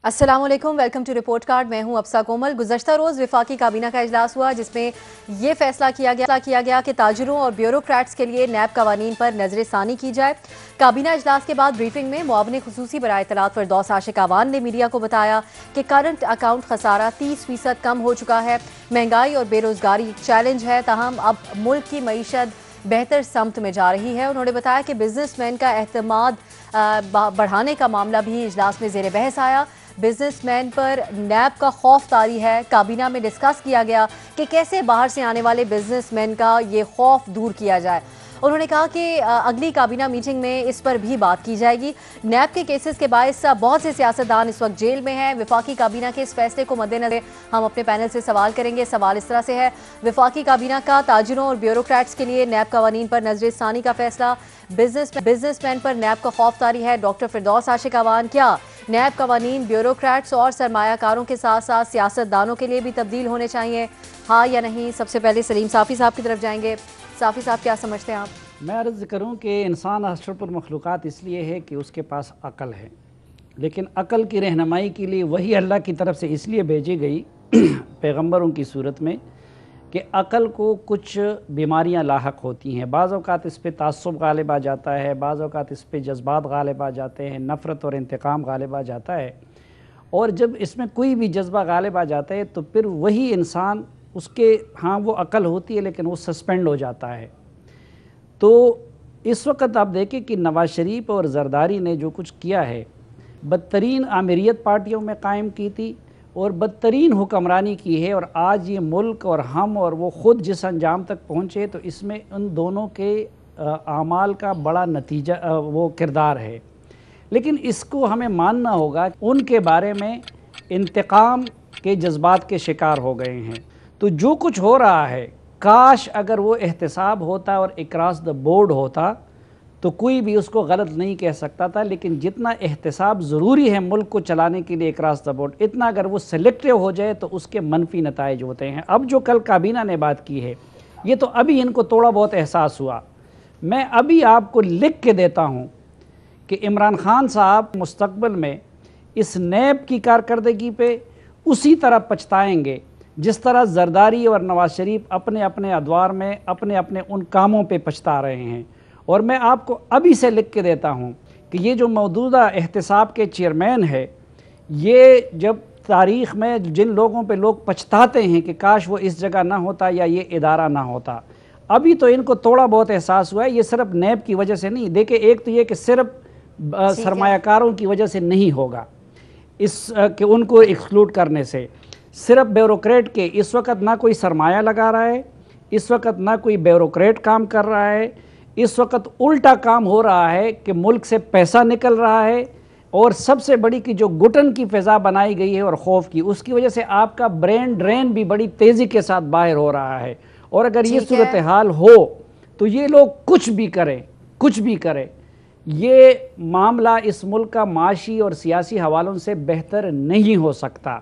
अस्सलाम वालेकुम, welcome to report card. मैं हूं अफसा कोमल। गुज़श्ता रोज़ विफाकी काबीना का इजलास हुआ जिसमें यह फैसला किया गया कि ताजिरों और ब्यूरोक्रेट्स के लिए नैब कवानीन पर नजरसानी की जाए। काबीना इजलास के बाद ब्रीफिंग में मुआविन खुसूसी बराए इत्तलात फिरदौस आशिक आवान ने मीडिया को बताया कि करंट अकाउंट खसारा 30% कम हो चुका है। महंगाई और बेरोजगारी चैलेंज है, ताहम अब मुल्क की मईशत बेहतर समत में जा रही है। उन्होंने बताया कि बिजनेसमैन का एतमाद बढ़ाने का मामला भी इजलास में जेर बहस आया। बिजनेसमैन पर नैब का खौफ तारी है। काबीना में डिस्कस किया गया कि कैसे बाहर से आने वाले बिजनेसमैन का ये खौफ दूर किया जाए। उन्होंने कहा कि अगली काबीना मीटिंग में इस पर भी बात की जाएगी। नैब के केसेस के बायस बहुत से सियासतदान इस वक्त जेल में हैं। विफाकी काबीना के इस फैसले को मद्देनजर हम अपने पैनल से सवाल करेंगे। सवाल इस तरह से है, विफाकी काबीना का ताजिरों और ब्यूरोक्रेट्स के लिए नैब कवानीन पर नजरसानी का फैसला, बिजनेसमैन पर नैब का खौफ तारी है। डॉक्टर फिरदौस आशिक आवान, क्या नैब कवानीन ब्यूरोक्रेट्स और सरमायाकारों के साथ साथ सियासतदानों के लिए भी तब्दील होने चाहिए, हाँ या नहीं? सबसे पहले सलीम साफ़ी साहब की तरफ जाएंगे। साफ़ी साहब, क्या समझते हैं आप? मैं अर्ज़ करूँ कि इंसान अशरफुल मखलूक़ात इसलिए है कि उसके पास अक़ल है, लेकिन अक़ल की रहनुमाई के लिए वही अल्लाह की तरफ से इसलिए भेजी गई पैगंबरों की सूरत में कि अक़ल को कुछ बीमारियां लाहक होती हैं। बाज़ औक़ात इस पे तास्सुब गालिब आ जाता है, बाज़ औक़ात इस पे जज्बात गालिब आ जाते हैं, नफ़रत और इंतकाम गालिब आ जाता है। और जब इसमें कोई भी जज्बा गालिब आ जाता है तो फिर वही इंसान उसके हाँ वो अक़ल होती है लेकिन वो सस्पेंड हो जाता है। तो इस वक्त आप देखें कि नवाज शरीफ और जरदारी ने जो कुछ किया है, बदतरीन आमिरियत पार्टियों में कायम की थी और बदतरीन हुक्मरानी की है, और आज ये मुल्क और हम और वो ख़ुद जिस अंजाम तक पहुँचे तो इसमें उन दोनों के आमाल का बड़ा नतीजा वो किरदार है। लेकिन इसको हमें मानना होगा, उनके बारे में इंतकाम के जज्बात के शिकार हो गए हैं। तो जो कुछ हो रहा है, काश अगर वो एहतसाब होता और अक्रॉस द बोर्ड होता तो कोई भी उसको गलत नहीं कह सकता था। लेकिन जितना एहतसाब ज़रूरी है मुल्क को चलाने के लिए अक्रॉस द बोर्ड, इतना अगर वो सेलेक्टिव हो जाए तो उसके मनफी नताइज होते हैं। अब जो कल काबीना ने बात की है, ये तो अभी इनको थोड़ा बहुत एहसास हुआ। मैं अभी आपको लिख के देता हूँ कि इमरान खान साहब मुस्तकबिल में इस नैब की कारकर्दगी पे उसी तरह पछताएंगे जिस तरह जरदारी और नवाज शरीफ अपने अपने अदवार में अपने अपने उन कामों पे पछता रहे हैं। और मैं आपको अभी से लिख के देता हूँ कि ये जो मौजूदा एहतसाब के चेयरमैन है, ये जब तारीख़ में जिन लोगों पे लोग पछताते हैं कि काश वो इस जगह ना होता या ये इदारा ना होता, अभी तो इनको थोड़ा बहुत एहसास हुआ है। ये सिर्फ नैब की वजह से नहीं, देखिए एक तो ये कि सिर्फ सरमायाकारों की वजह से नहीं होगा, इस कि उनको एक्सक्लूड करने से सिर्फ ब्यूरोक्रेट के इस वक्त ना कोई सरमाया लगा रहा है, इस वक्त ना कोई ब्यूरोक्रेट काम कर रहा है, इस वक्त उल्टा काम हो रहा है कि मुल्क से पैसा निकल रहा है। और सबसे बड़ी कि जो घुटन की फ़िज़ा बनाई गई है और खौफ की, उसकी वजह से आपका ब्रेन ड्रेन भी बड़ी तेज़ी के साथ बाहर हो रहा है। और अगर ये सूरत हाल हो तो ये लोग कुछ भी करें, कुछ भी करें, ये मामला इस मुल्क का माशी और सियासी हवालों से बेहतर नहीं हो सकता।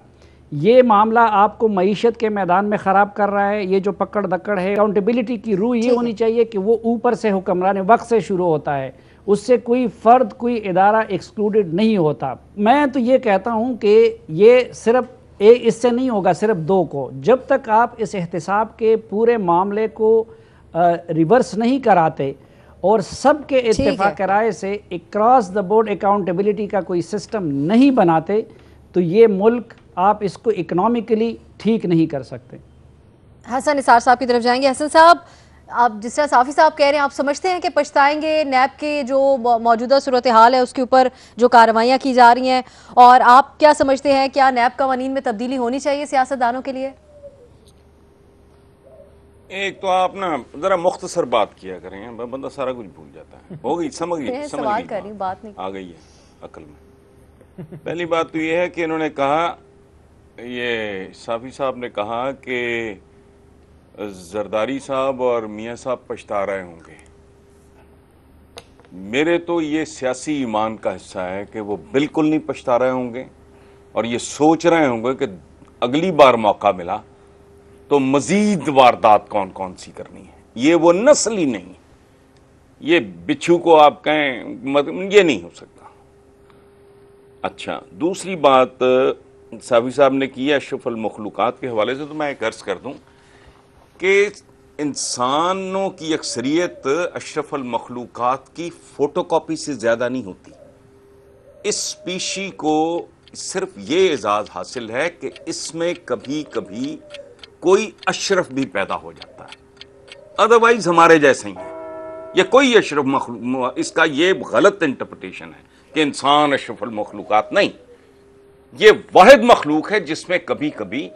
ये मामला आपको मईशत के मैदान में ख़राब कर रहा है। ये जो पकड़ दकड़ है, अकाउंटेबिलिटी की रूह ये होनी चाहिए कि वो ऊपर से हुक्मरान वक्त से शुरू होता है, उससे कोई फ़र्द कोई इदारा एक्सक्लूडेड नहीं होता। मैं तो ये कहता हूँ कि ये सिर्फ इससे नहीं होगा, सिर्फ दो को, जब तक आप इस एहतसाब के पूरे मामले को रिवर्स नहीं कराते और सबके इत्तेफाक राय से अक्रॉस द बोर्ड अकाउंटेबिलिटी का कोई सिस्टम नहीं बनाते, तो ये मुल्क आप इसको इकोनॉमिकली ठीक नहीं कर सकते। हसन निसार साहब की तरफ जाएंगे। हसन साहब, आप जिस तरह साफ़ी साहब कह रहे हैं, आप समझते हैं कि पछताएंगे नैब के जो मौजूदा सूरत हाल है उसके ऊपर जो कार्रवाइयाँ की जा रही हैं, और आप क्या समझते हैं, क्या नैब कवानीन में तब्दीली होनी चाहिए सियासतदानों के लिए? एक तो आप ना जरा मुख्तसर बात किया करें, बंदा सारा कुछ भूल जाता है। हो गई, समझ गई, सवाल कर रही हूं, बात नहीं आ गई है अकल में। पहली बात तो ये है कि इन्होंने कहा, ये साफ़ी साहब ने कहा कि जरदारी साहब और मियाँ साहब पछता रहे होंगे। मेरे तो ये सियासी ईमान का हिस्सा है कि वो बिल्कुल नहीं पछता रहे होंगे और ये सोच रहे होंगे कि अगली बार मौका मिला तो मजीद वारदात कौन कौन सी करनी है। ये वो नस्ल ही नहीं, ये बिच्छू को आप कहें, मतलब ये नहीं हो सकता। अच्छा, दूसरी बात साफी साहब ने की है अशरफुल मखलूकात के हवाले से, तो मैं एक अर्ज कर दूं कि इंसानों की अक्सरियत अशरफुल मखलूकात की फोटोकॉपी से ज़्यादा नहीं होती। इस स्पीशी को सिर्फ ये एजाज़ हासिल है कि इसमें कभी कभी कोई अशरफ भी पैदा हो जाता है, अदरवाइज हमारे जैसे ही है। या कोई अशरफ मखलूक, इसका ये गलत इंटरप्रिटेशन है कि इंसान अशरफुल मखलूकात नहीं, ये वाहिद मखलूक है जिसमें कभी कभी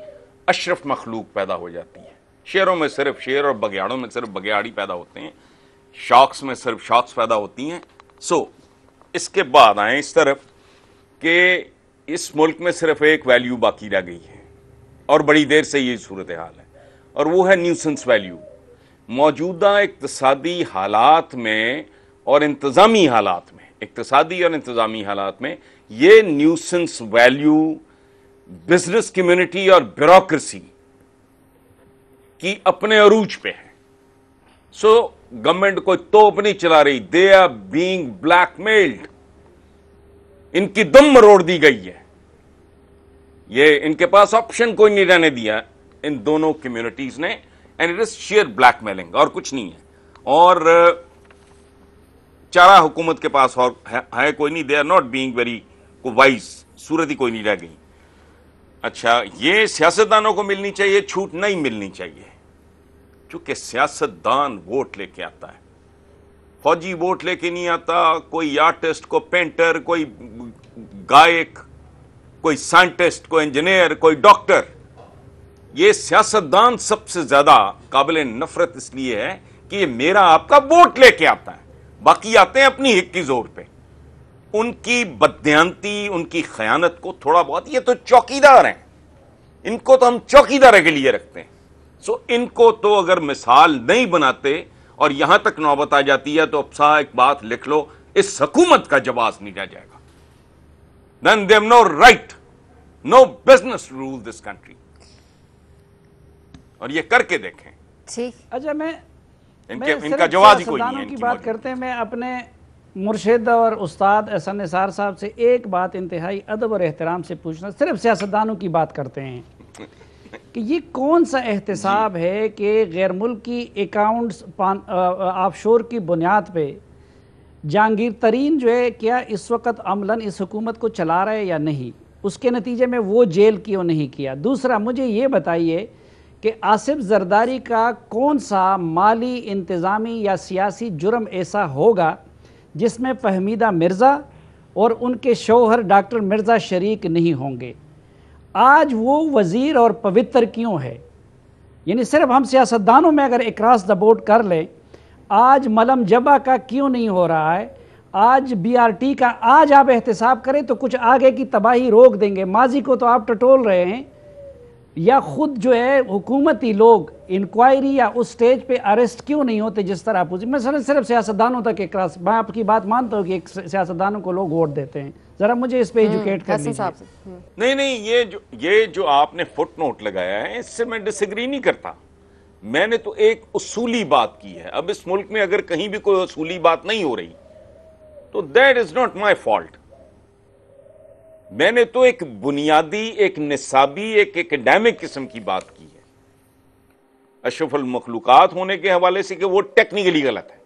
अशरफ मखलूक पैदा हो जाती है। शेरों में सिर्फ शेर और बघियाड़ों में सिर्फ बघियाड़ी पैदा होते हैं, शॉक्स में सिर्फ शॉक्स पैदा होती हैं। सो इसके बाद आए इस तरफ कि इस मुल्क में सिर्फ एक वैल्यू बाकी रह गई है और बड़ी देर से ये सूरत हाल है, और वो है न्यूसेंस वैल्यू। मौजूदा इक्तिसादी हालात में और इंतज़ामी हालात में, इक्तिसादी और इंतज़ामी हालात में ये न्यूसेंस वैल्यू बिजनेस कम्युनिटी और ब्यूरोक्रेसी की अपने अरूज पे है। सो गवर्नमेंट कोई तोप नहीं चला रही, दे आर बीइंग ब्लैकमेल्ड, इनकी दम मरोड़ दी गई है। ये इनके पास ऑप्शन कोई नहीं रहने दिया इन दोनों कम्युनिटीज ने, and it is share blackmailing और कुछ नहीं है। और चारा हुकूमत के पास और है कोई नहीं, they are not being very wise, सूरत ही कोई नहीं रह गई। अच्छा, ये सियासतदानों को मिलनी चाहिए, छूट नहीं मिलनी चाहिए, क्योंकि सियासतदान वोट लेके आता है, फौजी वोट लेके नहीं आता, कोई आर्टिस्ट, कोई पेंटर, कोई गायक, कोई साइंटिस्ट, कोई इंजीनियर, कोई डॉक्टर। ये सियासतदान सबसे ज्यादा काबिल नफरत इसलिए है कि ये मेरा आपका वोट लेके आता है, बाकी आते हैं अपनी हिक की जोर पे। उनकी बददियांती, उनकी खयानत को थोड़ा बहुत, ये तो चौकीदार हैं, इनको तो हम चौकीदार के लिए रखते हैं। सो इनको तो अगर मिसाल नहीं बनाते और यहां तक नौबत आ जाती है तो अब एक बात लिख लो, इस हुकूमत का जवाब नहीं रह जाएगा। Then they have no right, no business to rule this country। और ये करके देखें। ठीक। अच्छा, मैं इनका जवाब ही कोई नहीं है। की बात करते हैं, मैं अपने मुर्शिद और उस्ताद एहसन निसार साहब से एक बात इंतहाई अदब और एहतराम से पूछना, सिर्फ सियासतदानों की बात करते हैं कि ये कौन सा एहतसाब है कि गैर मुल्की अकाउंट्स ऑफशोर की बुनियाद पे जहांगीर तरीन जो है, क्या इस वक्त अमलन इस हुकूमत को चला रहे या नहीं, उसके नतीजे में वो जेल क्यों नहीं किया। दूसरा, मुझे ये बताइए कि आसिफ जरदारी का कौन सा माली, इंतज़ामी या सियासी जुर्म ऐसा होगा जिसमें फहमीदा मिर्ज़ा और उनके शौहर डॉक्टर मिर्ज़ा शरीक नहीं होंगे। आज वो वज़ीर और पवित्र क्यों है? यानी सिर्फ हम सियासतदानों में अगर अक्रॉस द बोर्ड कर लें, आज मलम जबा का क्यों नहीं हो रहा है, आज BRT का आज आप एहतसाब करें तो कुछ आगे की तबाही रोक देंगे। माजी को तो आप टटोल रहे हैं, या खुद जो है हुकूमती लोग इंक्वायरी या उस स्टेज पे अरेस्ट क्यों नहीं होते जिस तरह पूछे। मैं सिर्फ सियासतदानों तक एक क्रॉस, मैं आपकी बात मानता हूँ कि सियासतदानों को लोग वोट देते हैं, जरा मुझे इस पे एजुकेट कर लीजिए। नहीं, ये जो आपने फुट नोट लगाया है, इससे मैं डिसएग्री नहीं करता। मैंने तो एक उसूली बात की है। अब इस मुल्क में अगर कहीं भी कोई उसूली बात नहीं हो रही तो that is not my fault. मैंने तो एक बुनियादी, एक निसाबी, एक एकेडमिक किस्म की बात की है अशरफुल मखलूकात होने के हवाले से कि वो टेक्निकली गलत है।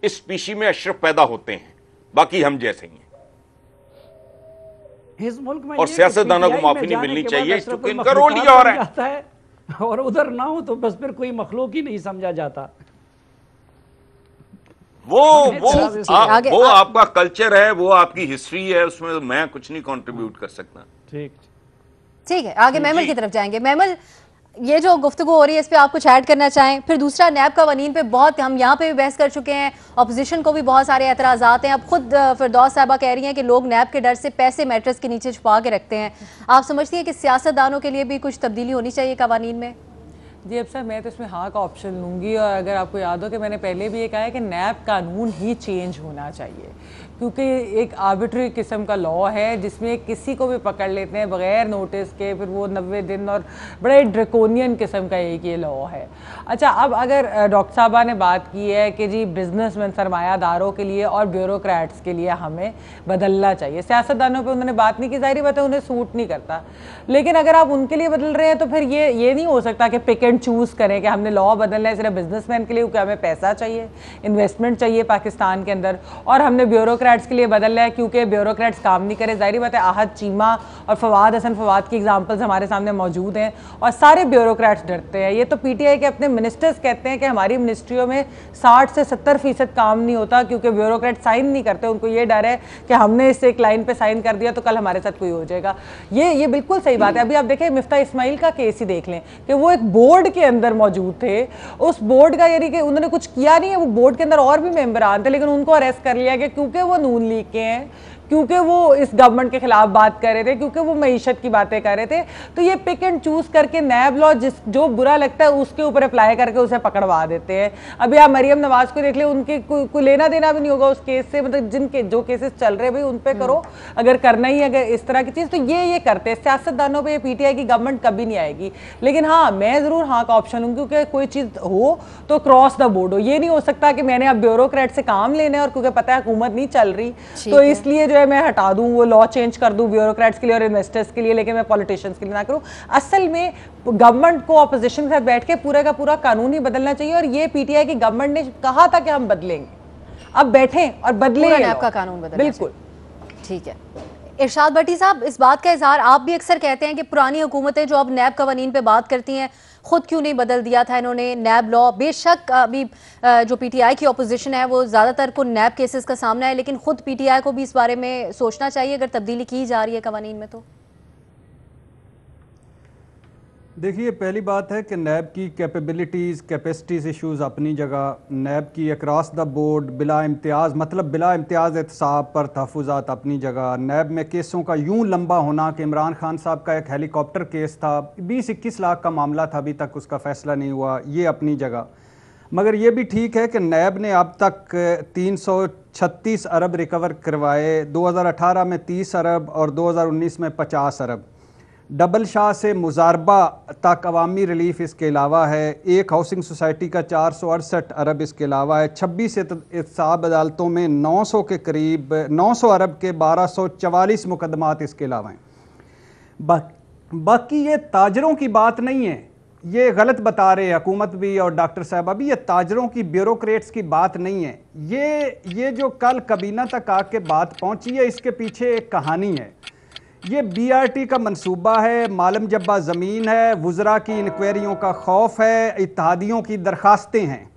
इस स्पीशी में अशरफ पैदा होते हैं, बाकी हम जैसे ही हैं। इस मुल्क में और सियासतदानों को माफी नहीं मिलनी चाहिए, क्योंकि इनका रोल ही और है। और उधर ना हो तो बस फिर कोई मखलूक ही नहीं समझा जाता। वो आपका कल्चर है, वो आपकी हिस्ट्री है, उसमें मैं कुछ नहीं कंट्रीब्यूट कर सकता। ठीक है, आगे महमल की तरफ जाएंगे। महमल, ये जो गुफ्तगू हो रही है इस पे आप कुछ ऐड करना चाहें? फिर दूसरा, नैब कवानीन पे बहुत हम यहाँ पे भी बहस कर चुके हैं, अपोजिशन को भी बहुत सारे एतराज़ात हैं। अब खुद फिरदौस साहबा कह रही हैं कि लोग नैब के डर से पैसे मैट्रेस के नीचे छुपा के रखते हैं। आप समझती हैं कि सियासतदानों के लिए भी कुछ तब्दीली होनी चाहिए कवानीन में? जी अब सर मैं तो इसमें हाँ का ऑप्शन लूँगी। और अगर आपको याद हो कि मैंने पहले भी ये कहा है कि नैब कानून ही चेंज होना चाहिए, क्योंकि एक आर्बिट्री किस्म का लॉ है जिसमें किसी को भी पकड़ लेते हैं बगैर नोटिस के, फिर वो 90 दिन, और बड़े ड्रैकोनियन किस्म का एक ये लॉ है। अच्छा, अब अगर डॉक्टर साहबा ने बात की है कि जी बिजनेसमैन सरमायादारों के लिए और ब्यूरोक्रेट्स के लिए हमें बदलना चाहिए, सियासतदानों पे उन्होंने बात नहीं की, जाहिर बात है उन्हें सूट नहीं करता, लेकिन अगर आप उनके लिए बदल रहे हैं तो फिर ये नहीं हो सकता कि पिक एंड चूज करें कि हमने लॉ बदलना है सिर्फ बिजनेसमैन के लिए क्योंकि हमें पैसा चाहिए, इन्वेस्टमेंट चाहिए पाकिस्तान के अंदर, और हमने ब्यूरोक्रेट्स के लिए बदलना है क्योंकि ब्यूरोक्रेट्स काम नहीं करे। जाहिर बात है आहद चीमा और फवाद हसन फवाद की एग्जांपल्स हमारे सामने मौजूद हैं और सारे ब्यूरोक्रेट्स डरते हैं। ये तो पीटीआई के अपने मिनिस्टर्स कहते हैं कि हमारी मिनिस्ट्रियों में 60 से 70% काम नहीं होता क्योंकि ब्यूरोक्रेट साइन नहीं करते, उनको ये डर है कि हमने इस एक लाइन पे साइन कर दिया तो कल हमारे साथ कोई हो जाएगा। ये बिल्कुल सही बात है। अभी आप देखें मिफ्ता इस्माइल का केस ही देख लें कि वो एक बोर्ड के अंदर मौजूद थे, उस बोर्ड का यानी कि उन्होंने कुछ किया नहीं है, वो बोर्ड के अंदर और भी मेंबरान थे लेकिन उनको अरेस्ट कर लिया गया क्योंकि वो नून लीग के हैं, क्योंकि वो इस गवर्नमेंट के खिलाफ बात कर रहे थे, क्योंकि वो मईशत की बातें कर रहे थे। तो ये पिक एंड चूज करके नैब लॉ जो बुरा लगता है उसके ऊपर अप्लाई करके उसे पकड़वा देते हैं। अभी आप मरियम नवाज को देख ले, उनके कोई लेना देना भी नहीं होगा उस केस से, मतलब जिनके जो केसेस चल रहे भाई उन पे करो अगर करना ही अगर इस तरह की चीज, तो ये करते हैं। सियासतदानों पर पीटीआई की गवर्नमेंट कभी नहीं आएगी, लेकिन हाँ मैं जरूर हाँ का ऑप्शन हूँ क्योंकि कोई चीज हो तो क्रॉस द बोर्ड हो। ये नहीं हो सकता कि मैंने अब ब्यूरोक्रेट से काम लेना है और क्योंकि पता है हुकूमत नहीं चल रही तो इसलिए जो है मैं हटा दूं, वो लॉ चेंज कर दूं ब्यूरोक्रेट्स के लिए और इन्वेस्टर्स के लिए, लेकिन मैं पॉलिटिशियंस के लिए ना करूं। असल में गवर्नमेंट को ऑपोजिशन के साथ बैठ के पूरा का पूरा कानून ही बदलना चाहिए और ये पीटीआई की गवर्नमेंट ने कहा था कि हम बदलेंगे, अब बैठे और बदले आपका कानून बदलना बिल्कुल ठीक है। इरशाद भट्टी साहब, इस बात का इजहार आप भी अक्सर कहते हैं कि पुरानी हुकूमतें जो अब नैब कवानीन पे बात करती हैं खुद क्यों नहीं बदल दिया था इन्होंने नैब लॉ। बेशक अभी जो पीटीआई की ऑपोजिशन है वो ज़्यादातर को नैब केसेस का सामना है, लेकिन खुद पीटीआई को भी इस बारे में सोचना चाहिए अगर तब्दीली की जा रही है कवानीन में। तो देखिए, पहली बात है कि नैब की कैपेबिलिटीज़ कैपेसिटीज़ इश्यूज़ अपनी जगह, नैब की अक्रॉस द बोर्ड बिला इम्तियाज़ मतलब बिला इम्तियाज़ एहतसाब पर तहफ़्फ़ुज़ात अपनी जगह, नैब में केसों का यूं लंबा होना कि इमरान खान साहब का एक हेलीकॉप्टर केस था, 20-21 लाख का मामला था, अभी तक उसका फ़ैसला नहीं हुआ, ये अपनी जगह। मगर ये भी ठीक है कि नैब ने अब तक 336 अरब रिकवर करवाए, 2018 में 30 अरब और 2019 में 50 अरब। डबल शाह से मुजारबा तक अवामी रिलीफ इसके अलावा है, एक हाउसिंग सोसाइटी का 468 अरब इसके अलावा है, 26 एहतसाब अदालतों में 900 के करीब 900 अरब के 1244 मुकदमात इसके अलावा हैं। बाकी ये ताजरों की बात नहीं है, ये गलत बता रहे हैं हुकूमत भी और डॉक्टर साहब अभी, ये ताजरों की ब्यूरोक्रेट्स की बात नहीं है। ये जो कल काबीना तक आके बात पहुंची है इसके पीछे एक कहानी है। ये बीआरटी का मंसूबा है, मालम जब्बा ज़मीन है, वुज़रा की इंक्वायरियों का खौफ है, इत्तेहादियों की दरखास्तें हैं।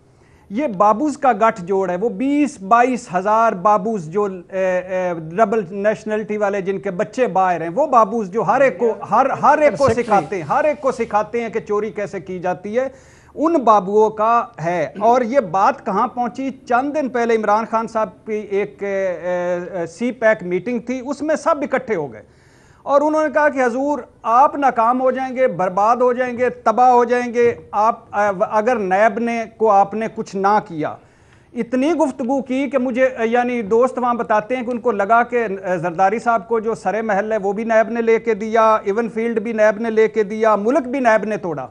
ये बाबूज़ का गठजोड़ है, वो 20-22 हज़ार बाबूज़ जो डबल नेशनलिटी वाले जिनके बच्चे बाहर हैं, वो बाबूज़ जो हर एक को सिखाते हैं कि चोरी कैसे की जाती है, उन बाबुओं का है। और ये बात कहाँ पहुँची, चंद दिन पहले इमरान खान साहब की एक सी पैक मीटिंग थी, उसमें सब इकट्ठे हो गए और उन्होंने कहा कि हजूर आप नाकाम हो जाएंगे, बर्बाद हो जाएंगे, तबाह हो जाएंगे आप अगर नैब ने को आपने कुछ ना किया। इतनी गुफ्तगू की कि मुझे यानी दोस्त वहाँ बताते हैं कि उनको लगा कि जरदारी साहब को जो सरे महल है वो भी नैब ने लेके दिया, इवन फील्ड भी नैब ने लेके दिया, मुल्क भी नैब ने तोड़ा।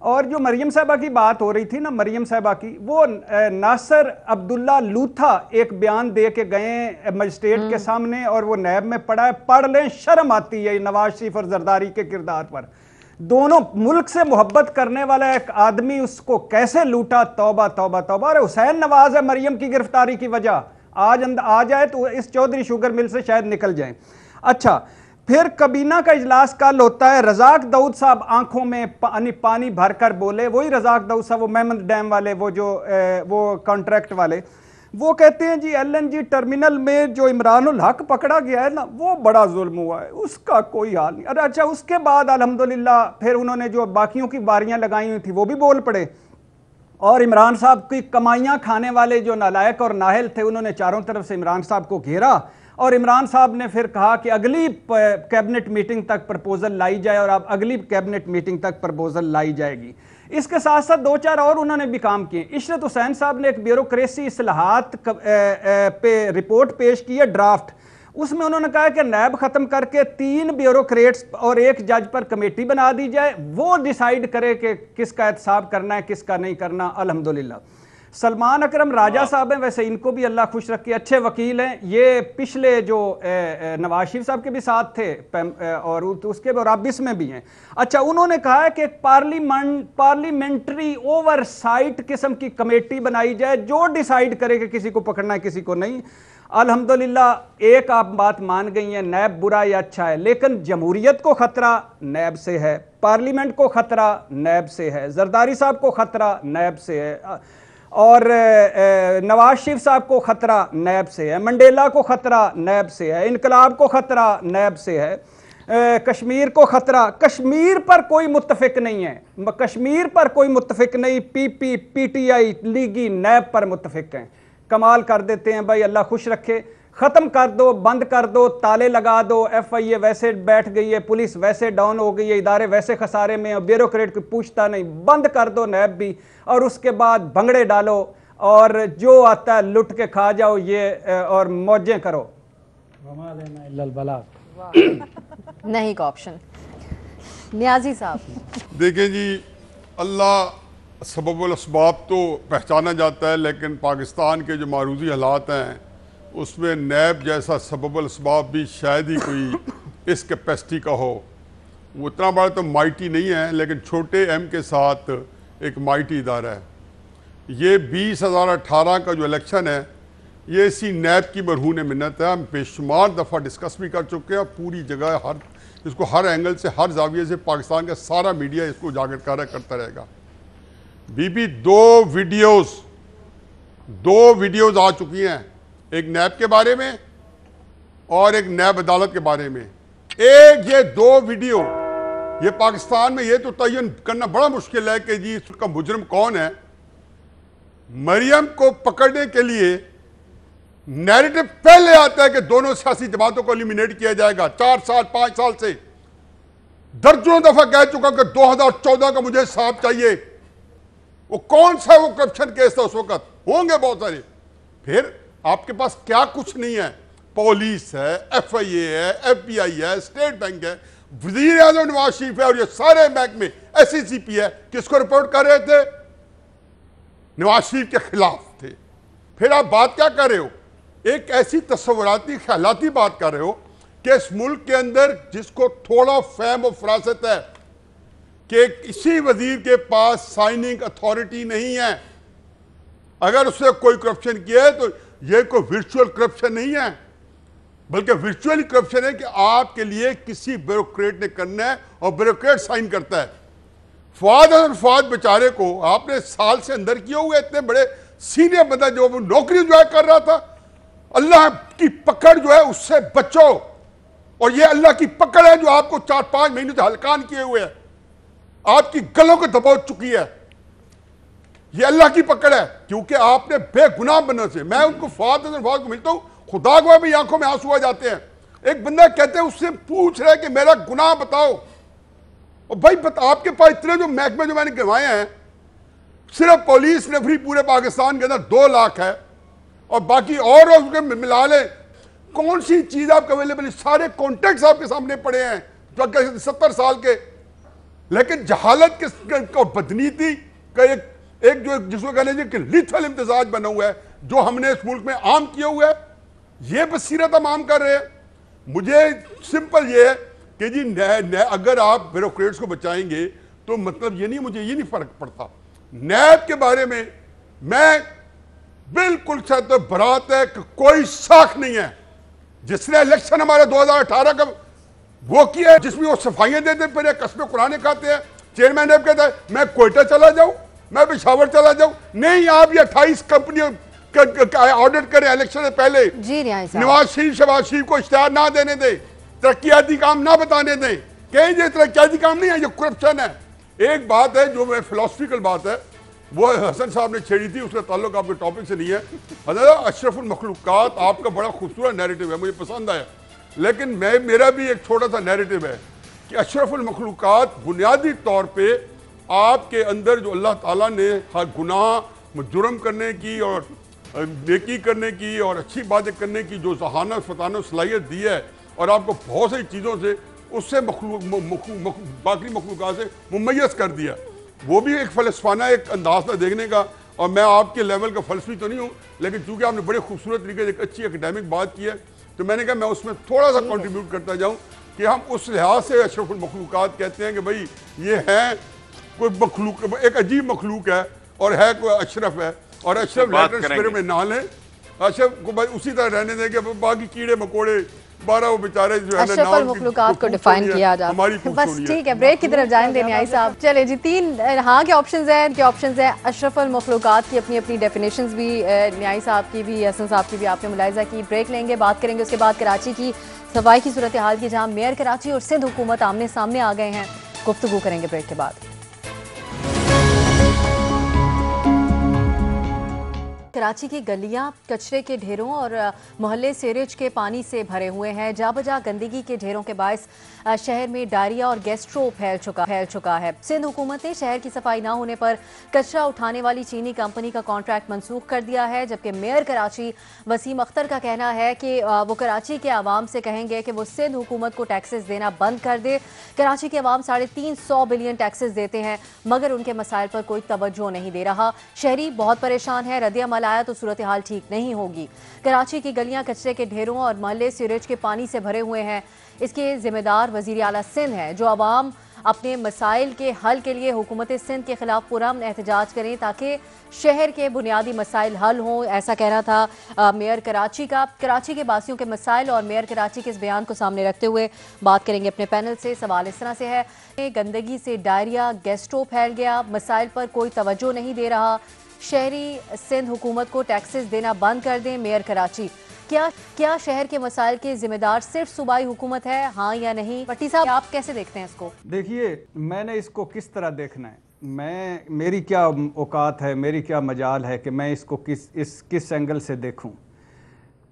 और जो मरियम साहबा की बात हो रही थी ना, मरियम साहबा की, वो नासर अब्दुल्ला लूथा एक बयान दे के गए मजिस्ट्रेट के सामने और वो नैब में पढ़ा है, पढ़ लें, शर्म आती है नवाज शरीफ और जरदारी के किरदार पर। दोनों मुल्क से मोहब्बत करने वाला एक आदमी उसको कैसे लूटा, तौबा तौबा तौबा। अरे हुसैन नवाज है मरियम की गिरफ्तारी की वजह, आज आ जाए तो इस चौधरी शुगर मिल से शायद निकल जाए। अच्छा, फिर काबीना का इजलास कल होता है, रजाक दाऊद साहब आंखों में पानी भरकर बोले, वही रजाक दाऊद साहब, वो मेहमद डैम वाले, वो कॉन्ट्रैक्ट वाले, वो कहते हैं जी एलएनजी टर्मिनल में जो इमरानुल हक पकड़ा गया है ना, वो बड़ा जुल्म हुआ है, उसका कोई हाल नहीं। अरे अच्छा, उसके बाद अल्हम्दुलिल्लाह फिर उन्होंने जो बाकियों की बारियां लगाई हुई थी वो भी बोल पड़े और इमरान साहब की कमाइयाँ खाने वाले जो नालायक और नाहल थे उन्होंने चारों तरफ से इमरान साहब को घेरा और इमरान साहब ने फिर कहा कि अगली कैबिनेट मीटिंग तक प्रपोजल लाई जाए और अब अगली कैबिनेट मीटिंग तक प्रपोजल लाई जाएगी। इसके साथ साथ 2-4 और उन्होंने भी काम किए। इशरत हुसैन साहब ने एक ब्यूरोक्रेसी इस्लाहात पे रिपोर्ट पेश की है, ड्राफ्ट। उसमें उन्होंने कहा कि नैब ख़त्म करके 3 ब्यूरोक्रेट्स और 1 जज पर कमेटी बना दी जाए, वो डिसाइड करे कि किसका एहतसाब करना है किसका नहीं करना। अल्हम्दुलिल्लाह सलमान अकरम राजा साहब हैं, वैसे इनको भी अल्लाह खुश रखे, अच्छे वकील हैं। ये पिछले जो नवाज शरीफ साहब के भी साथ थे और उसके और अब इसमें भी हैं। अच्छा, उन्होंने कहा है कि पार्लियामेंट्री ओवरसाइट किस्म की कमेटी बनाई जाए जो डिसाइड करे कि किसी को पकड़ना है किसी को नहीं। अल्हम्दुलिल्लाह एक आप बात मान गई हैं, नैब बुरा या अच्छा है, लेकिन जमहूरियत को खतरा नैब से है, पार्लियामेंट को खतरा नैब से है, जरदारी साहब को खतरा नैब से है, और नवाज शरीफ साहब को खतरा नैब से है, मंडेला को खतरा नैब से है, इनकलाब को खतरा नैब से है, कश्मीर को खतरा, कश्मीर पर कोई मुत्तफिक नहीं है, कश्मीर पर कोई मुत्तफिक नहीं, पीपी पीटीआई लीगी नैब पर मुत्तफिक हैं। कमाल कर देते हैं भाई, अल्लाह खुश रखे। ख़त्म कर दो, बंद कर दो, ताले लगा दो, FIA वैसे बैठ गई है, पुलिस वैसे डाउन हो गई है, इदारे वैसे खसारे में, ब्यूरोक्रेट कोई पूछता नहीं, बंद कर दो नैब भी, और उसके बाद भंगड़े डालो और जो आता है लुट के खा जाओ ये और मौजें करो। नहीं का ऑप्शन। नियाजी साहब देखें जी, अल्लाह सबबुल असबाब तो पहचाना जाता है, लेकिन पाकिस्तान के जो मारूजी हालात हैं उसमें नैब जैसा सबबुल असबाब भी शायद ही कोई इस कैपेसिटी का हो। वो इतना बड़ा तो माइटी नहीं है, लेकिन छोटे M के साथ एक माइटी इदारा है। ये 2018 का जो इलेक्शन है ये इसी नैब की मरहून मिन्नत है। हम बेशुमार दफ़ा डिस्कस भी कर चुके हैं, पूरी जगह इसको हर एंगल से, हर जाविये से पाकिस्तान का सारा मीडिया इसको उजागर करता रहेगा। बीबी दो वीडियोज़ आ चुकी हैं, एक नैब के बारे में और एक नैब अदालत के बारे में। एक ये 2 वीडियो, ये पाकिस्तान में ये तो तयन करना बड़ा मुश्किल है कि जी इसका मुजरिम कौन है। मरियम को पकड़ने के लिए नैरेटिव पहले आता है कि दोनों सियासी जमातों को एलिमिनेट किया जाएगा। 4 साल 5 साल से दर्जनों दफा कह चुका कि 2014 का मुझे हिसाब चाहिए। वो कौन सा वो करप्शन केस था उस वक्त, होंगे बहुत सारे। फिर आपके पास क्या कुछ नहीं है, पुलिस है, FIA है, FBI है, स्टेट बैंक है, वजीर आजम नवाज शरीफ है और ये सारे महकमे SCCP है। किसको रिपोर्ट कर रहे थे? नवाज शरीफ के खिलाफ थे। फिर आप बात क्या कर रहे हो? एक ऐसी तस्वुराती ख्यालाती बात कर रहे हो कि इस मुल्क के अंदर जिसको थोड़ा फहम और फरासत है कि किसी वजीर के पास साइनिंग अथॉरिटी नहीं है, अगर उसने कोई करप्शन किया है तो यह कोई वर्चुअल करप्शन नहीं है, बल्कि वर्चुअल करप्शन है कि आपके लिए किसी ब्यूरोक्रेट ने करना है और ब्यूरोक्रेट साइन करता है। फवाद बेचारे को आपने साल से अंदर किए हुए, इतने बड़े सीनियर बंदा जो नौकरी जो कर रहा था। अल्लाह की पकड़ जो है उससे बचो, और ये अल्लाह की पकड़ है जो आपको 4-5 महीने से हलकान किए हुए है, आपकी गलों को दबा चुकी है। ये अल्लाह की पकड़ है क्योंकि आपने बेगुनाह बनने से, मैं उनको फवाद को मिलता हूं, खुदा को भी आंखों में आंसू आ जाते हैं। एक बंदा कहते हैं, उससे पूछ रहे कि मेरा गुनाह बताओ, और भाई आपके पास इतने जो महकमे जो मैंने गिनवाए हैं, सिर्फ पुलिस नफरी पूरे पाकिस्तान के अंदर 2 लाख है, और बाकी और उसके मिला ले कौन सी चीज आपको अवेलेबल है? सारे कॉन्टेक्ट आपके सामने पड़े हैं 70 साल के। लेकिन जहालत के बदनीति का एक जो जिसको कहने कि लिथल इम्तिजाज बना हुआ है जो हमने इस मुल्क में आम किया हुआ है, ये बसीरत हम आम कर रहे हैं। मुझे सिंपल ये है कि जी अगर आप ब्यूरोक्रेट्स को बचाएंगे तो मतलब ये नहीं, मुझे ये नहीं फर्क पड़ता। नैब के बारे में मैं बिल्कुल तो बरात है कि कोई साख नहीं है। जिसने इलेक्शन हमारे 2018 का वो किया है, जिसमें वो सफाइयां देते फिर कस्बे कुराने खाते हैं, चेयरमैन नैब कहता है मैं कोयटा चला जाऊं, मैं पेशावर चला जाऊं। नहीं, आप ये 28 कंपनियों ऑडिट करें इलेक्शन से पहले। नवाज शरीफ शहबाज शरीफ को इश्तिहार ना देने दें, तरक्याती काम ना बताने दें, कहीं ये तरक्याती काम नहीं है, ये करप्शन है। एक बात है जो मैं फिलोसफिकल बात है, वो हसन साहब ने छेड़ी थी, उसका ताल्लुक आपके टॉपिक से नहीं है। अशरफुल मखलूकात आपका बड़ा खूबसूरत नैरेटिव है, मुझे पसंद आया, लेकिन मेरा भी एक छोटा सा नैरेटिव है कि अशरफुल मखलूकात बुनियादी तौर पे आपके अंदर जो अल्लाह ताला ने हर गुनाह जुर्म करने की और नेकी करने की और अच्छी बातें करने की जो जहानत फतानत सलाहियत दी है, और आपको बहुत सारी चीज़ों से उससे बाकी मखलूक़ात से मुमय्यज़ कर दिया, वो भी एक फ़लसफ़ाना एक अंदाज था देखने का। और मैं आपके लेवल का फ़लसफ़ी तो नहीं हूँ, लेकिन चूँकि आपने बड़े खूबसूरत तरीके से एक अच्छी एकेडमिक बात की है, तो मैंने कहा मैं उसमें थोड़ा सा कंट्रीब्यूट करता जाऊँ कि हम उस लिहाज से अशरफुल मखलूक़ात कहते हैं कि भाई ये है कोई मखलूक, एक अजीब मखलूक है और है कोई अशरफ है, और अशरफ लेटर में ना लें, अशरफ को भाई उसी तरह रहने देंगे, बाकी कीड़े मकोड़े 12 वो बेचारे जो है ना मखलूकात को डिफाइन किया जा बस ठीक है। ब्रेक की तरफ जाएंगे न्याई साहब। चले जी, 3 हाँ के ऑप्शंस हैं, इनके ऑप्शंस हैं। अशरफुल मखलूकात की अपनी अपनी डेफिनेशंस भी, न्याई साहब की भी, हसन साहब की भी आपने मुलाहिजा की। ब्रेक लेंगे, बात करेंगे उसके बाद कराची की सफाई की सूरत हाल की, जहाँ मेयर कराची और सिंध हुकूमत आमने सामने आ गए हैं। गुफ्तगू करेंगे ब्रेक के बाद। कराची की गलियां कचरे के ढेरों और मोहल्ले सीवरेज के पानी से भरे हुए हैं। जाबजा गंदगी के ढेरों के बायस शहर में डायरिया और गैस्ट्रो फैल चुका है। सिंध हुकूमत ने शहर की सफाई न होने पर कचरा उठाने वाली चीनी कंपनी का कॉन्ट्रैक्ट मनसूख कर दिया है, जबकि मेयर कराची वसीम अख्तर का कहना है कि वो कराची के आवाम से कहेंगे कि वो सिंध हुकूमत को टैक्सेस देना बंद कर दे। कराची के आवाम 350 बिलियन टैक्सेस देते हैं, मगर उनके मसाइल पर कोई तवज्जो नहीं दे रहा। शहरी बहुत परेशान है, रद्द-ए-अमल आया तो सूरत हाल ठीक नहीं होगी। कराची की गलियां कचरे के ढेरों और मोहल्ले सीवरेज के पानी से भरे हुए हैं। इसके जिम्मेदार वजीर आला सिंध है, जो अवाम अपने मसाइल के हल के लिए हुकूमत सिंध के खिलाफ पुरअमन एहतजाज करें ताकि शहर के बुनियादी मसाइल हल हों। ऐसा कहना था मेयर कराची का। कराची के बासियों के मसाइल और मेयर कराची के इस बयान को सामने रखते हुए बात करेंगे अपने पैनल से। सवाल इस तरह से है, गंदगी से डायरिया गैस्ट्रो फैल गया, मसाइल पर कोई तवज्जो नहीं दे रहा, शहरी सिंध हुकूमत को टैक्सेस देना बंद कर दें मेयर कराची। क्या शहर के मसाइल के जिम्मेदार सिर्फ सूबाई हुकूमत है, हाँ या नहीं? भट्टी साहब, आप कैसे देखते हैं इसको? देखिए, मैंने इसको किस तरह देखना है, मेरी क्या औकात है, मेरी क्या मजाल है कि मैं इसको किस एंगल से देखूं।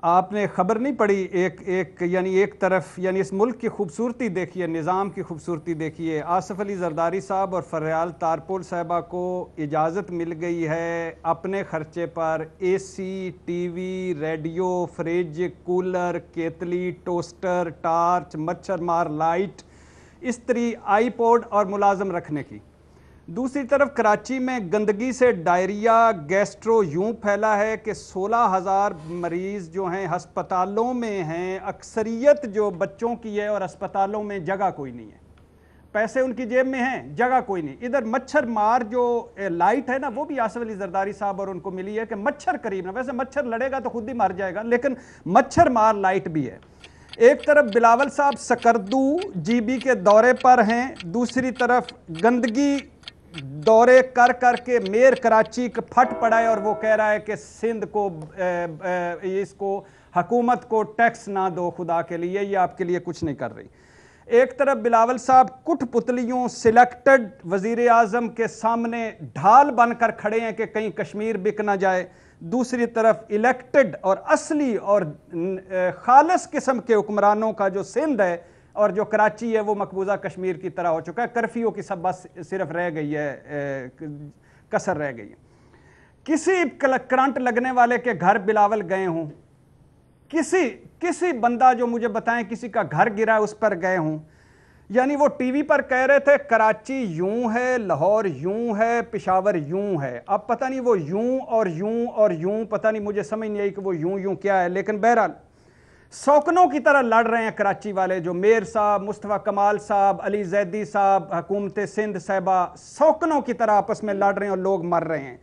आपने खबर नहीं पड़ी, एक तरफ यानी इस मुल्क की खूबसूरती देखिए, निज़ाम की खूबसूरती देखिए। आसिफ अली जरदारी साहब और फरयाल तारपोल साहबा को इजाज़त मिल गई है अपने ख़र्चे पर AC, TV, radio, fridge, cooler, केतली, टोस्टर, टार्च, मच्छर मार लाइट, इस्त्री, आईपॉड और मुलाजम रखने की। दूसरी तरफ कराची में गंदगी से डायरिया गैस्ट्रो यूं फैला है कि 16,000 मरीज़ जो हैं हस्पतालों में हैं। अक्सरियत जो बच्चों की है और अस्पतालों में जगह कोई नहीं है, पैसे उनकी जेब में हैं, जगह कोई नहीं। इधर मच्छर मार जो लाइट है ना, वो भी आसिफ अली जरदारी साहब और उनको मिली है कि मच्छर करीब ना, वैसे मच्छर लड़ेगा तो खुद ही मर जाएगा, लेकिन मच्छर मार लाइट भी है। एक तरफ बिलावल साहब सकरदू जीबी के दौरे पर हैं, दूसरी तरफ गंदगी दौरे कर करके मेयर कराची का फट पड़ा है और वो कह रहा है कि सिंध को इसको हुकूमत को टैक्स ना दो, खुदा के लिए ये आपके लिए कुछ नहीं कर रही। एक तरफ बिलावल साहब कुठपुतलियों सिलेक्टेड वजीर आजम के सामने ढाल बनकर खड़े हैं कि कहीं कश्मीर बिक ना जाए, दूसरी तरफ इलेक्टेड और असली और खालिस किस्म के हुक्मरानों का जो सिंध है और जो कराची है वो मकबूजा कश्मीर की तरह हो चुका है। कर्फ्यू की सब बस सिर्फ रह गई है, कसर रह गई है। किसी करंट लगने वाले के घर बिलावल गए हों, किसी बंदा जो मुझे बताएं किसी का घर गिरा है उस पर गए हों, यानी वो टीवी पर कह रहे थे कराची यूं है, लाहौर यूं है, पेशावर यूं है। अब पता नहीं वो यूं और यूं और यूं, पता नहीं, मुझे समझ नहीं आई कि वो यूं क्या है, लेकिन बहरहाल सौकनों की तरह लड़ रहे हैं कराची वाले, जो मेयर साहब, मुस्तफ़ा कमाल साहब, अली जैदी साहब, हुकूमत सिंध साहबा, सौकनों की तरह आपस में लड़ रहे हैं और लोग मर रहे हैं।